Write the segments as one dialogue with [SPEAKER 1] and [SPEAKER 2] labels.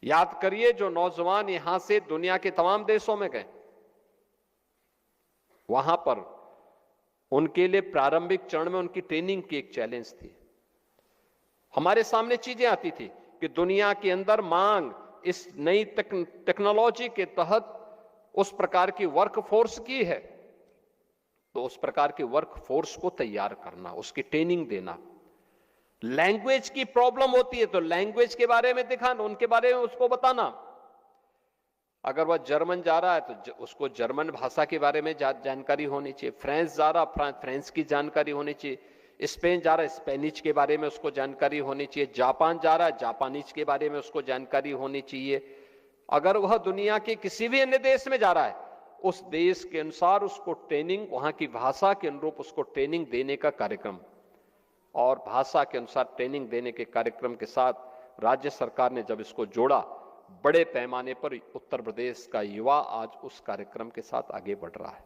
[SPEAKER 1] याद करिए, जो नौजवान यहां से दुनिया के तमाम देशों में गए, वहां पर उनके लिए प्रारंभिक चरण में उनकी ट्रेनिंग की एक चैलेंज थी। हमारे सामने चीजें आती थी कि दुनिया के अंदर मांग इस नई टेक्नोलॉजी के तहत उस प्रकार की वर्कफोर्स की है, तो उस प्रकार की वर्कफोर्स को तैयार करना, उसकी ट्रेनिंग देना। लैंग्वेज की प्रॉब्लम होती है तो लैंग्वेज के बारे में दिखाना, उनके बारे में उसको बताना। अगर वह जर्मन जा रहा है तो उसको जर्मन भाषा के बारे में जानकारी होनी चाहिए। फ्रांस जा रहा, फ्रांस की जानकारी होनी चाहिए। स्पेन जा रहा है, स्पेनिश के बारे में उसको जानकारी होनी चाहिए। जापान जा रहा है, जापानीज के बारे में उसको जानकारी होनी चाहिए। अगर वह दुनिया के किसी भी अन्य देश में जा रहा है, उस देश के अनुसार उसको ट्रेनिंग, वहां की भाषा के अनुरूप उसको ट्रेनिंग देने का कार्यक्रम, और भाषा के अनुसार ट्रेनिंग देने के कार्यक्रम के साथ राज्य सरकार ने जब इसको जोड़ा, बड़े पैमाने पर उत्तर प्रदेश का युवा आज उस कार्यक्रम के साथ आगे बढ़ रहा है।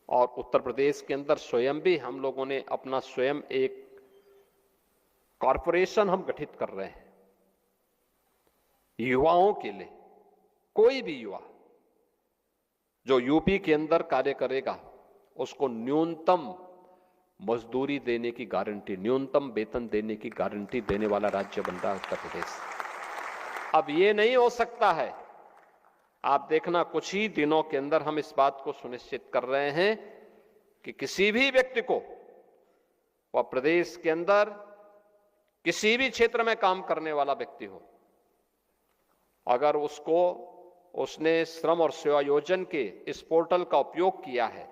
[SPEAKER 1] और उत्तर प्रदेश के अंदर स्वयं भी हम लोगों ने अपना स्वयं एक कॉरपोरेशन हम गठित कर रहे हैं युवाओं के लिए। कोई भी युवा जो यूपी के अंदर कार्य करेगा, उसको न्यूनतम मजदूरी देने की गारंटी, न्यूनतम वेतन देने की गारंटी देने वाला राज्य बन रहा है उत्तर प्रदेश। अब ये नहीं हो सकता है, आप देखना कुछ ही दिनों के अंदर हम इस बात को सुनिश्चित कर रहे हैं कि किसी भी व्यक्ति को, वह प्रदेश के अंदर किसी भी क्षेत्र में काम करने वाला व्यक्ति हो, अगर उसने श्रम और सेवा योजन के इस पोर्टल का उपयोग किया है,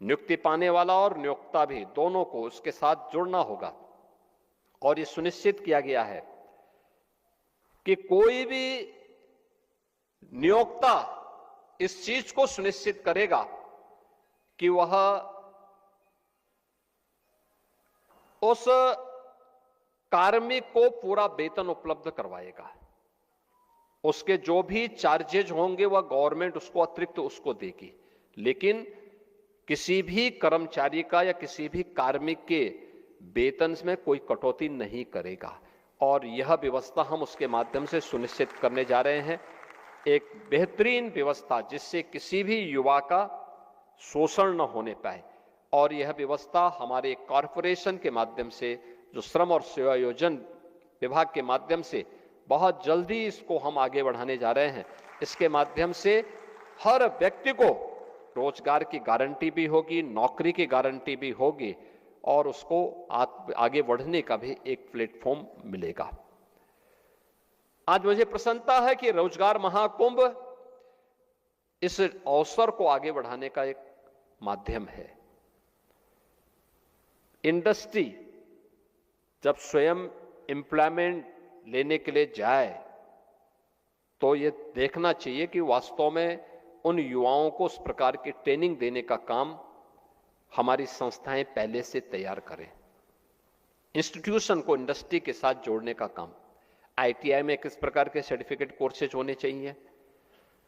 [SPEAKER 1] नियुक्ति पाने वाला और नियोक्ता भी दोनों को उसके साथ जुड़ना होगा। और ये सुनिश्चित किया गया है कि कोई भी नियोक्ता इस चीज को सुनिश्चित करेगा कि वह उस कार्मिक को पूरा वेतन उपलब्ध करवाएगा। उसके जो भी चार्जेज होंगे वह गवर्नमेंट उसको अतिरिक्त उसको देगी, लेकिन किसी भी कर्मचारी का या किसी भी कार्मिक के वेतन में कोई कटौती नहीं करेगा। और यह व्यवस्था हम उसके माध्यम से सुनिश्चित करने जा रहे हैं, एक बेहतरीन व्यवस्था जिससे किसी भी युवा का शोषण न होने पाए। और यह व्यवस्था हमारे कॉरपोरेशन के माध्यम से, जो श्रम और सेवा योजन विभाग के माध्यम से बहुत जल्दी इसको हम आगे बढ़ाने जा रहे हैं। इसके माध्यम से हर व्यक्ति को रोजगार की गारंटी भी होगी, नौकरी की गारंटी भी होगी, और उसको आगे बढ़ने का भी एक प्लेटफॉर्म मिलेगा। आज मुझे प्रसन्नता है कि रोजगार महाकुंभ इस अवसर को आगे बढ़ाने का एक माध्यम है। इंडस्ट्री जब स्वयं एम्प्लॉयमेंट लेने के लिए जाए तो ये देखना चाहिए कि वास्तव में उन युवाओं को उस प्रकार की ट्रेनिंग देने का काम हमारी संस्थाएं पहले से तैयार करें। इंस्टीट्यूशन को इंडस्ट्री के साथ जोड़ने का काम, आईटीआई में किस प्रकार के सर्टिफिकेट कोर्सेज होने चाहिए,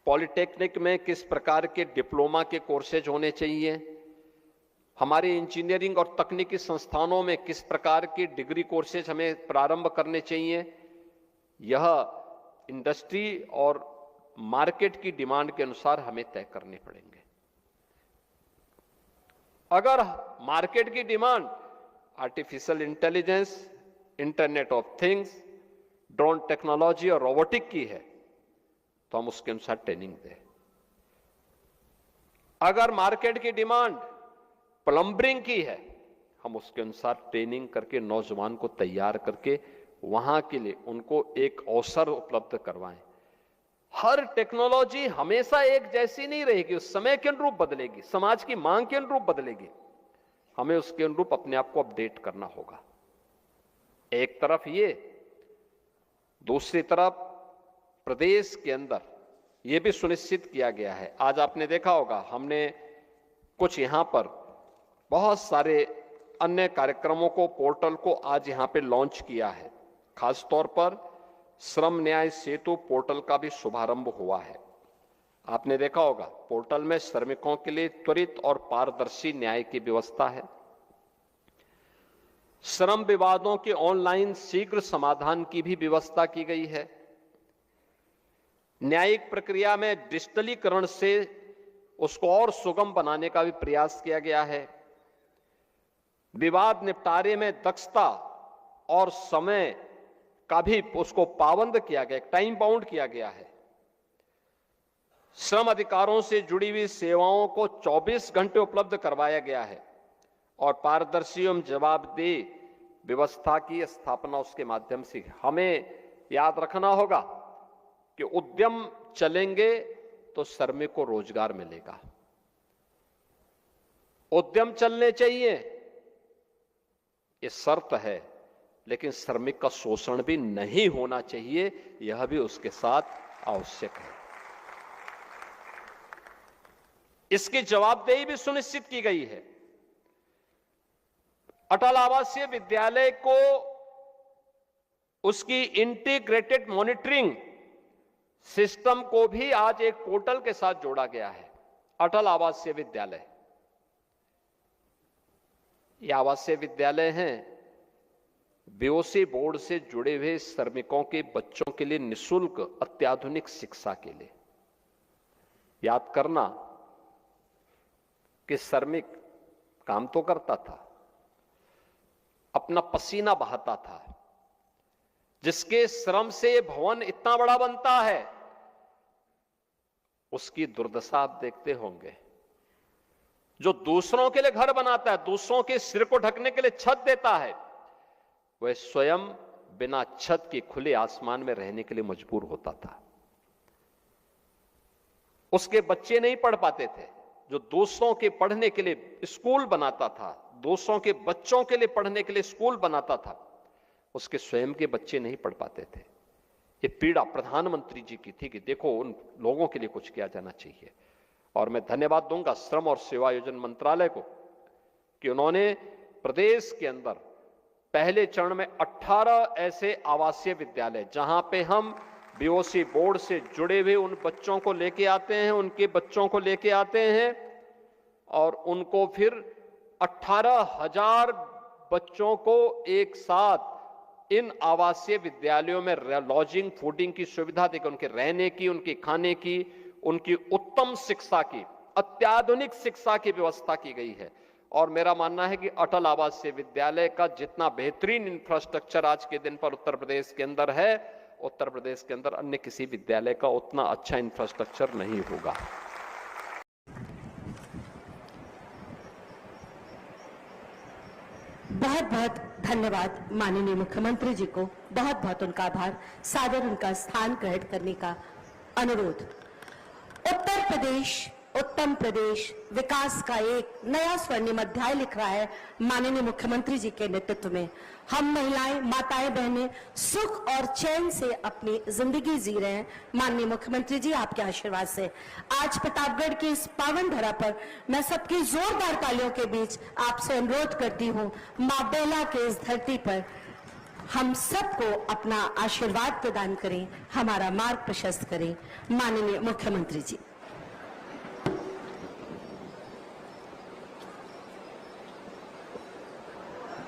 [SPEAKER 1] पॉलिटेक्निक में किस प्रकार के डिप्लोमा के कोर्सेज होने चाहिए, हमारे इंजीनियरिंग और तकनीकी संस्थानों में किस प्रकार की डिग्री कोर्सेज हमें प्रारंभ करने चाहिए, यह इंडस्ट्री और मार्केट की डिमांड के अनुसार हमें तय करने पड़ेंगे। अगर मार्केट की demand artificial intelligence, internet of things, drone technology और रोबोटिक की है तो हम उसके अनुसार ट्रेनिंग दें। अगर मार्केट की डिमांड प्लम्बरिंग की है, हम उसके अनुसार ट्रेनिंग करके नौजवान को तैयार करके वहां के लिए उनको एक अवसर उपलब्ध करवाएं। हर टेक्नोलॉजी हमेशा एक जैसी नहीं रहेगी, उस समय के अनुरूप बदलेगी, समाज की मांग के अनुरूप बदलेगी। हमें उसके अनुरूप अपने आप को अपडेट करना होगा। एक तरफ ये, दूसरी तरफ प्रदेश के अंदर यह भी सुनिश्चित किया गया है, आज आपने देखा होगा हमने कुछ यहां पर बहुत सारे अन्य कार्यक्रमों को, पोर्टल को आज यहां पे लॉन्च किया है। खासतौर पर श्रम न्याय सेतु पोर्टल का भी शुभारंभ हुआ है। आपने देखा होगा पोर्टल में श्रमिकों के लिए त्वरित और पारदर्शी न्याय की व्यवस्था है। श्रम विवादों के ऑनलाइन शीघ्र समाधान की भी व्यवस्था की गई है। न्यायिक प्रक्रिया में डिजिटलीकरण से उसको और सुगम बनाने का भी प्रयास किया गया है। विवाद निपटारे में दक्षता और समय का भी उसको पाबंद किया गया, टाइम बाउंड किया गया है। श्रम अधिकारों से जुड़ी हुई सेवाओं को 24 घंटे उपलब्ध करवाया गया है और पारदर्शी एवं जवाबदेह व्यवस्था की स्थापना उसके माध्यम से। हमें याद रखना होगा कि उद्यम चलेंगे तो श्रमिक को रोजगार मिलेगा। उद्यम चलने चाहिए, ये शर्त है, लेकिन श्रमिक का शोषण भी नहीं होना चाहिए, यह भी उसके साथ आवश्यक है। इसकी जवाबदेही भी सुनिश्चित की गई है। अटल आवासीय विद्यालय को उसकी इंटीग्रेटेड मॉनिटरिंग सिस्टम को भी आज एक पोर्टल के साथ जोड़ा गया है। अटल आवासीय विद्यालय, ये आवासीय विद्यालय हैं बीओसी बोर्ड से जुड़े हुए श्रमिकों के बच्चों के लिए निःशुल्क अत्याधुनिक शिक्षा के लिए। याद करना कि श्रमिक काम तो करता था, अपना पसीना बहाता था, जिसके श्रम से ये भवन इतना बड़ा बनता है, उसकी दुर्दशा आप देखते होंगे। जो दूसरों के लिए घर बनाता है, दूसरों के सिर को ढकने के लिए छत देता है, वह स्वयं बिना छत के खुले आसमान में रहने के लिए मजबूर होता था। उसके बच्चे नहीं पढ़ पाते थे। जो दूसरों के पढ़ने के लिए स्कूल बनाता था, दूसरों के बच्चों के लिए पढ़ने के लिए स्कूल बनाता था, उसके स्वयं के बच्चे नहीं पढ़ पाते थे। ये पीड़ा प्रधानमंत्री जी की थी कि देखो उन लोगों के लिए कुछ किया जाना चाहिए। और मैं धन्यवाद दूंगा श्रम और सेवायोजन मंत्रालय को कि उन्होंने प्रदेश के अंदर पहले चरण में 18 ऐसे आवासीय विद्यालय, जहां पे हम बीओसी बोर्ड से जुड़े हुए उन बच्चों को लेके आते हैं, उनके बच्चों को लेके आते हैं और उनको फिर 18,000 बच्चों को एक साथ इन आवासीय विद्यालयों में लॉजिंग फूडिंग की सुविधा देकर उनके रहने की, उनके खाने की, उनकी उत्तम शिक्षा की, अत्याधुनिक शिक्षा की व्यवस्था की गई है। और मेरा मानना है कि अटल आवासीय विद्यालय का जितना बेहतरीन इंफ्रास्ट्रक्चर आज के दिन पर उत्तर प्रदेश के अंदर है, उत्तर प्रदेश के अंदर अन्य किसी विद्यालय का उतना अच्छा इंफ्रास्ट्रक्चर नहीं होगा।
[SPEAKER 2] बहुत बहुत धन्यवाद माननीय मुख्यमंत्री जी को, बहुत बहुत उनका आभार, सादर उनका स्थान ग्रहण करने का अनुरोध। उत्तर प्रदेश, उत्तम प्रदेश विकास का एक नया स्वर्णिम अध्याय लिख रहा है माननीय मुख्यमंत्री जी के नेतृत्व में। हम महिलाएं, माताएं, बहनें सुख और चैन से अपनी जिंदगी जी रहे हैं माननीय मुख्यमंत्री जी आपके आशीर्वाद से। आज प्रतापगढ़ की इस पावन धरा पर मैं सबकी जोरदार तालियों के बीच आपसे अनुरोध करती हूँ, मां बेला के इस धरती पर हम सबको अपना आशीर्वाद प्रदान करें, हमारा मार्ग प्रशस्त करें। माननीय मुख्यमंत्री जी।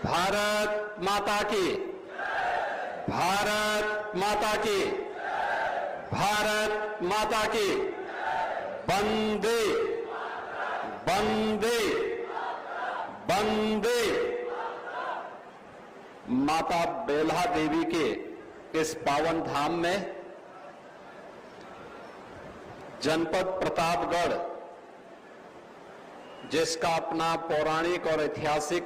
[SPEAKER 1] भारत माता की, भारत माता की, भारत माता की, वंदे वंदे वंदे। माता बेल्हा देवी के इस पावन धाम में जनपद प्रतापगढ़, जिसका अपना पौराणिक और ऐतिहासिक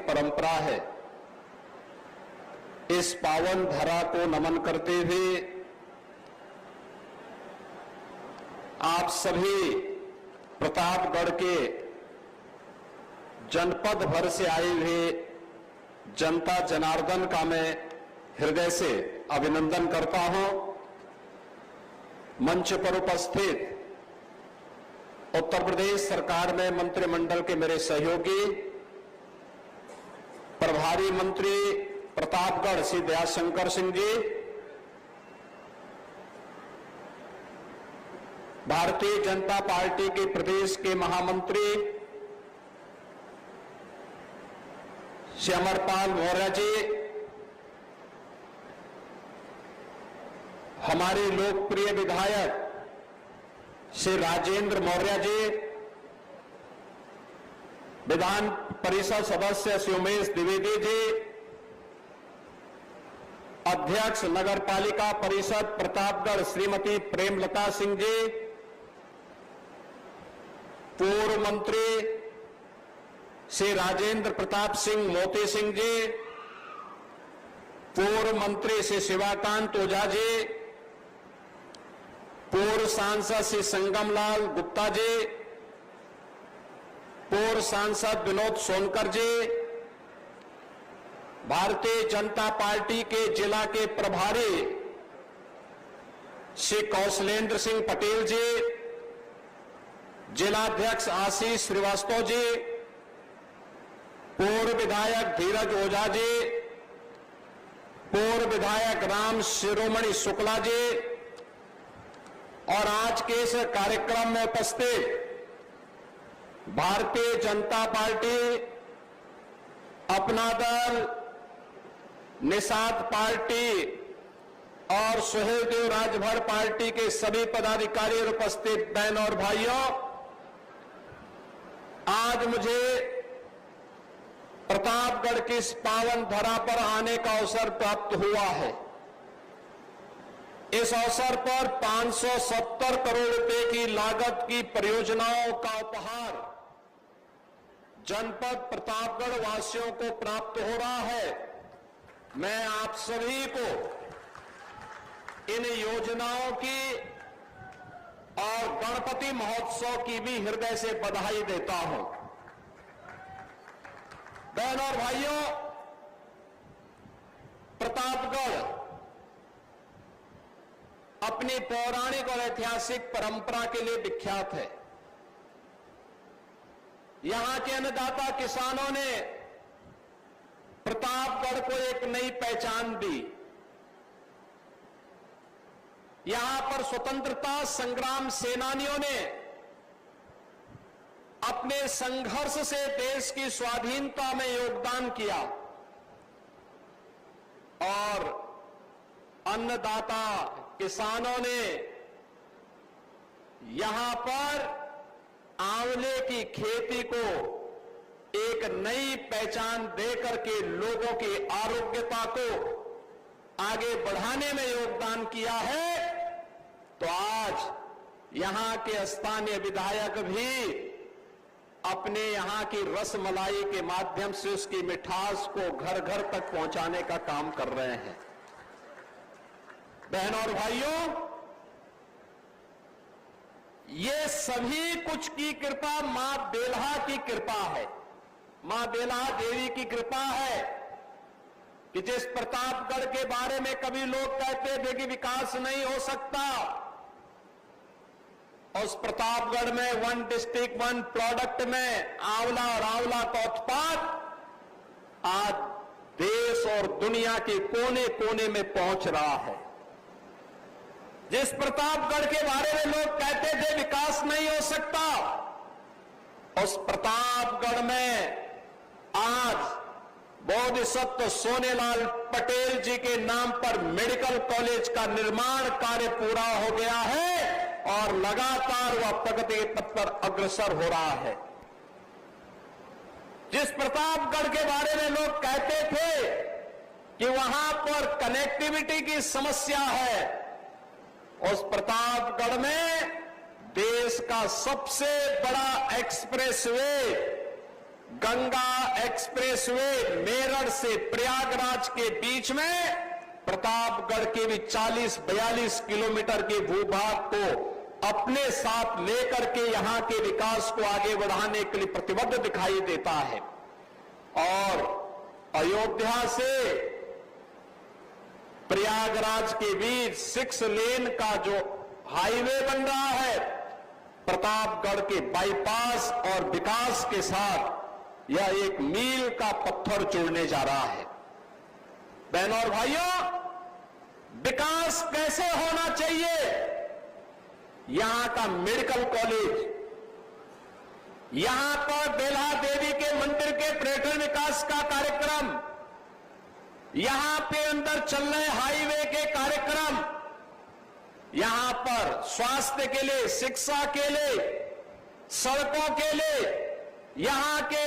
[SPEAKER 1] परंपरा है, इस पावन धरा को नमन करते हुए आप सभी प्रतापगढ़ के जनपद भर से आए हुए जनता जनार्दन का मैं हृदय से अभिनंदन करता हूं। मंच पर उपस्थित उत्तर प्रदेश सरकार में मंत्रिमंडल के मेरे सहयोगी प्रभारी मंत्री प्रतापगढ़ श्री दयाशंकर सिंह जी, भारतीय जनता पार्टी के प्रदेश के महामंत्री
[SPEAKER 3] श्री अमरपाल मौर्य जी, हमारे लोकप्रिय विधायक श्री राजेंद्र मौर्य जी, विधान परिषद सदस्य श्री उमेश द्विवेदी जी, अध्यक्ष नगर पालिका परिषद प्रतापगढ़ श्रीमती प्रेमलता सिंह जी, पूर्व मंत्री श्री राजेंद्र प्रताप सिंह मोती सिंह जी, पूर्व मंत्री श्री शिवाकांत ओझा जी, पूर्व सांसद श्री संगमलाल गुप्ता जी, पूर्व सांसद विनोद सोनकर जी, भारतीय जनता पार्टी के जिला के प्रभारी श्री कौशलेंद्र सिंह पटेल जी, जिलाध्यक्ष आशीष श्रीवास्तव जी, पूर्व विधायक धीरज ओझा जी, पूर्व विधायक राम शिरोमणि शुक्ला जी, और आज के इस कार्यक्रम में उपस्थित भारतीय जनता पार्टी, अपना दल, निषाद पार्टी और सुहेलदेव राजभर पार्टी के सभी पदाधिकारी और उपस्थित बहन और भाइयों, आज मुझे प्रतापगढ़ की इस पावन धरा पर आने का अवसर प्राप्त हुआ है। इस अवसर पर 570 करोड़ रुपए की लागत की परियोजनाओं का उपहार जनपद प्रतापगढ़ वासियों को प्राप्त हो रहा है। मैं आप सभी को इन योजनाओं की और गणपति महोत्सव की भी हृदय से बधाई देता हूं। बहनों और भाइयों, प्रतापगढ़ अपनी पौराणिक और ऐतिहासिक परंपरा के लिए विख्यात है। यहां के अन्नदाता किसानों ने प्रतापगढ़ को एक नई पहचान दी। यहां पर स्वतंत्रता संग्राम सेनानियों ने अपने संघर्ष से देश की स्वाधीनता में योगदान किया और अन्नदाता किसानों ने यहां पर आंवले की खेती को एक नई पहचान देकर के लोगों की आरोग्यता को आगे बढ़ाने में योगदान किया है। तो आज यहां के स्थानीय विधायक भी अपने यहां की रसमलाई के माध्यम से उसकी मिठास को घर घर तक पहुंचाने का काम कर रहे हैं। बहनों और भाइयों, ये सभी कुछ की कृपा मां बेल्हा की कृपा है। मां बेल्हा देवी की कृपा है कि जिस प्रतापगढ़ के बारे में कभी लोग कहते थे कि विकास नहीं हो सकता, उस प्रतापगढ़ में 1 डिस्ट्रिक्ट 1 प्रोडक्ट में आंवला और आंवला का उत्पाद आज देश और दुनिया के कोने कोने में पहुंच रहा है। जिस प्रतापगढ़ के बारे में लोग कहते थे विकास नहीं हो सकता, उस प्रतापगढ़ में आज बोधिसत्व सोनेलाल पटेल जी के नाम पर मेडिकल कॉलेज का निर्माण कार्य पूरा हो गया है और लगातार वह प्रगति के पथ पर अग्रसर हो रहा है। जिस प्रतापगढ़ के बारे में लोग कहते थे कि वहां पर कनेक्टिविटी की समस्या है, उस प्रतापगढ़ में देश का सबसे बड़ा एक्सप्रेसवे गंगा एक्सप्रेसवे मेरठ से प्रयागराज के बीच में प्रतापगढ़ के भी 40-42 किलोमीटर के भूभाग को अपने साथ लेकर के यहां के विकास को आगे बढ़ाने के लिए प्रतिबद्ध दिखाई देता है। और अयोध्या से प्रयागराज के बीच 6 लेन का जो हाईवे बन रहा है, प्रतापगढ़ के बाईपास और विकास के साथ यह एक मील का पत्थर जोड़ने जा रहा है। बहनों और भाइयों, विकास कैसे होना चाहिए? यहां का मेडिकल कॉलेज यहां पर बेल्हा देवी के मंदिर के पर्यटन विकास का कार्यक्रम, यहां पे अंदर चल रहे हाईवे के कार्यक्रम, यहां पर स्वास्थ्य के लिए, शिक्षा के लिए, सड़कों के लिए, यहां के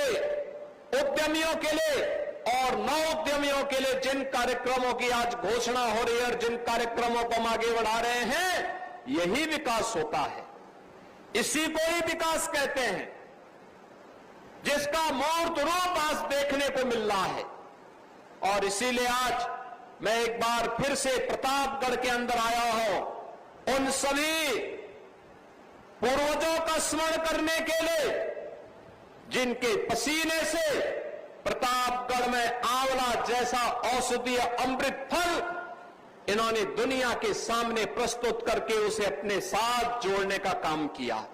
[SPEAKER 3] उद्यमियों के लिए और नौ उद्यमियों के लिए जिन कार्यक्रमों की आज घोषणा हो रही है और जिन कार्यक्रमों को हम आगे बढ़ा रहे हैं, यही विकास होता है। इसी को ही विकास कहते हैं, जिसका मूर्त रूप आज देखने को मिल रहा है। और इसीलिए आज मैं एक बार फिर से प्रतापगढ़ के अंदर आया हूं, उन सभी पूर्वजों का स्मरण करने के लिए जिनके पसीने से प्रतापगढ़ में आंवला जैसा औषधीय अमृत फल इन्होंने दुनिया के सामने प्रस्तुत करके उसे अपने साथ जोड़ने का काम किया।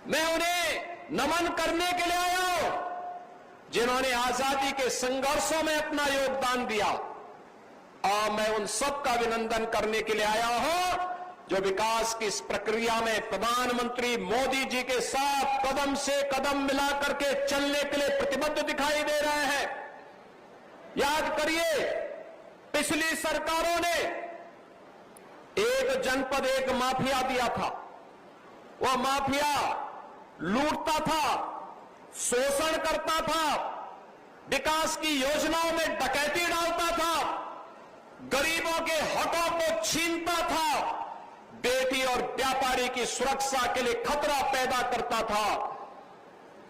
[SPEAKER 3] मैं उन्हें नमन करने के लिए आया हूं, जिन्होंने आजादी के संघर्षों में अपना योगदान दिया, और मैं उन सबका अभिनंदन करने के लिए आया हूं जो विकास की इस प्रक्रिया में प्रधानमंत्री मोदी जी के साथ कदम से कदम मिला करके चलने के लिए प्रतिबद्ध दिखाई दे रहे हैं। याद करिए, पिछली सरकारों ने एक जनपद एक माफिया दिया था। वह माफिया लूटता था, शोषण करता था, विकास की योजनाओं में डकैती डालता था, गरीबों के हकों को छीनता था, बेटी और व्यापारी की सुरक्षा के लिए खतरा पैदा करता था।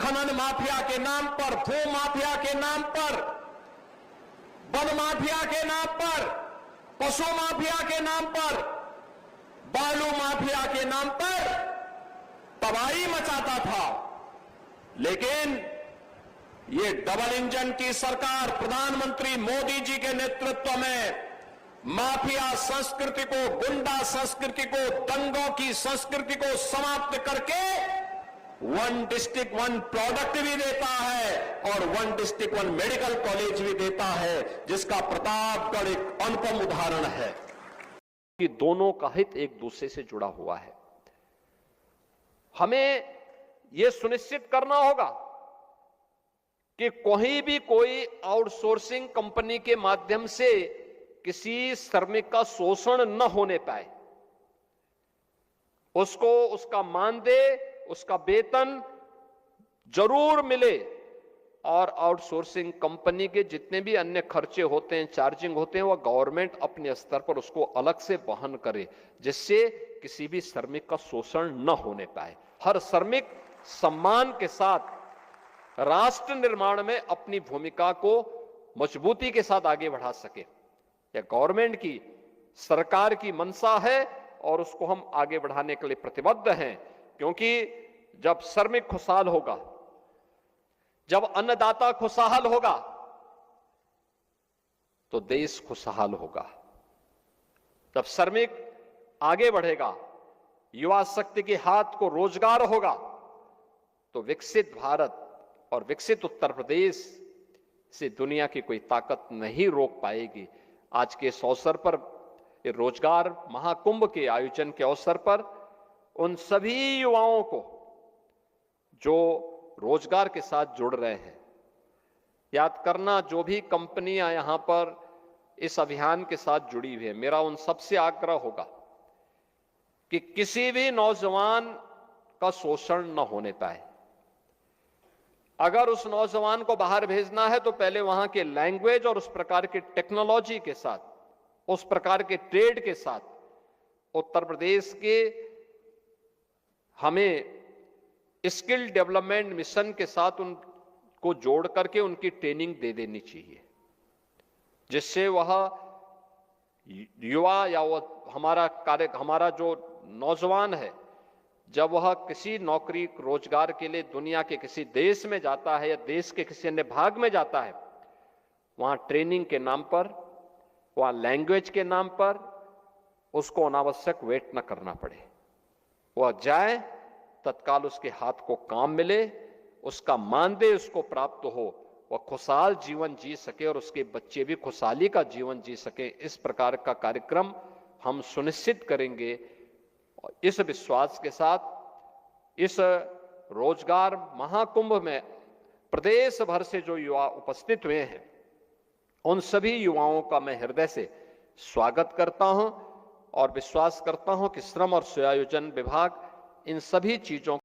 [SPEAKER 3] खनन माफिया के नाम पर, भू माफिया के नाम पर, वन माफिया के नाम पर, पशु माफिया के नाम पर, बालू माफिया के नाम पर तबाही मचाता था। लेकिन ये डबल इंजन की सरकार प्रधानमंत्री मोदी जी के नेतृत्व में माफिया संस्कृति को, गुंडा संस्कृति को, दंगों की संस्कृति को समाप्त करके वन डिस्ट्रिक्ट वन प्रोडक्ट भी देता है और one district one medical college भी देता है, जिसका प्रतापगढ़ एक अनुपम उदाहरण है
[SPEAKER 1] कि दोनों का हित एक दूसरे से जुड़ा हुआ है। हमें यह सुनिश्चित करना होगा कि कोई आउटसोर्सिंग कंपनी के माध्यम से किसी श्रमिक का शोषण न होने पाए, उसको उसका मानदेय, उसका वेतन जरूर मिले, और आउटसोर्सिंग कंपनी के जितने भी अन्य खर्चे होते हैं, चार्जिंग होते हैं, वह गवर्नमेंट अपने स्तर पर उसको अलग से वहन करे, जिससे किसी भी श्रमिक का शोषण न होने पाए। हर श्रमिक सम्मान के साथ राष्ट्र निर्माण में अपनी भूमिका को मजबूती के साथ आगे बढ़ा सके। यह गवर्नमेंट की, सरकार की मंशा है और उसको हम आगे बढ़ाने के लिए प्रतिबद्ध हैं, क्योंकि जब श्रमिक खुशहाल होगा, जब अन्नदाता खुशहाल होगा, तो देश खुशहाल होगा। जब श्रमिक आगे बढ़ेगा, युवा शक्ति के हाथ को रोजगार होगा, तो विकसित भारत और विकसित उत्तर प्रदेश से दुनिया की कोई ताकत नहीं रोक पाएगी। आज के इस अवसर पर, रोजगार महाकुंभ के आयोजन के अवसर पर, उन सभी युवाओं को जो रोजगार के साथ जुड़ रहे हैं, याद करना, जो भी कंपनियां यहां पर इस अभियान के साथ जुड़ी हुई है, मेरा उन सबसे आग्रह होगा कि किसी भी नौजवान का शोषण न होने पाए। अगर उस नौजवान को बाहर भेजना है तो पहले वहां के लैंग्वेज और उस प्रकार की टेक्नोलॉजी के साथ, उस प्रकार के ट्रेड के साथ उत्तर प्रदेश के हमें स्किल डेवलपमेंट मिशन के साथ उनको जोड़ करके उनकी ट्रेनिंग दे देनी चाहिए, जिससे वह युवा या वह हमारा जो नौजवान है, जब वह किसी नौकरी रोजगार के लिए दुनिया के किसी देश में जाता है या देश के किसी अन्य भाग में जाता है, वहां ट्रेनिंग के नाम पर, वहां लैंग्वेज के नाम पर उसको अनावश्यक वेट न करना पड़े। वह जाए, तत्काल उसके हाथ को काम मिले, उसका मानदेय उसको प्राप्त हो, वह खुशहाल जीवन जी सके और उसके बच्चे भी खुशहाली का जीवन जी सके। इस प्रकार का कार्यक्रम हम सुनिश्चित करेंगे। इस विश्वास के साथ इस रोजगार महाकुंभ में प्रदेश भर से जो युवा उपस्थित हुए हैं, उन सभी युवाओं का मैं हृदय से स्वागत करता हूं और विश्वास करता हूं कि श्रम और स्वयोजन विभाग इन सभी चीजों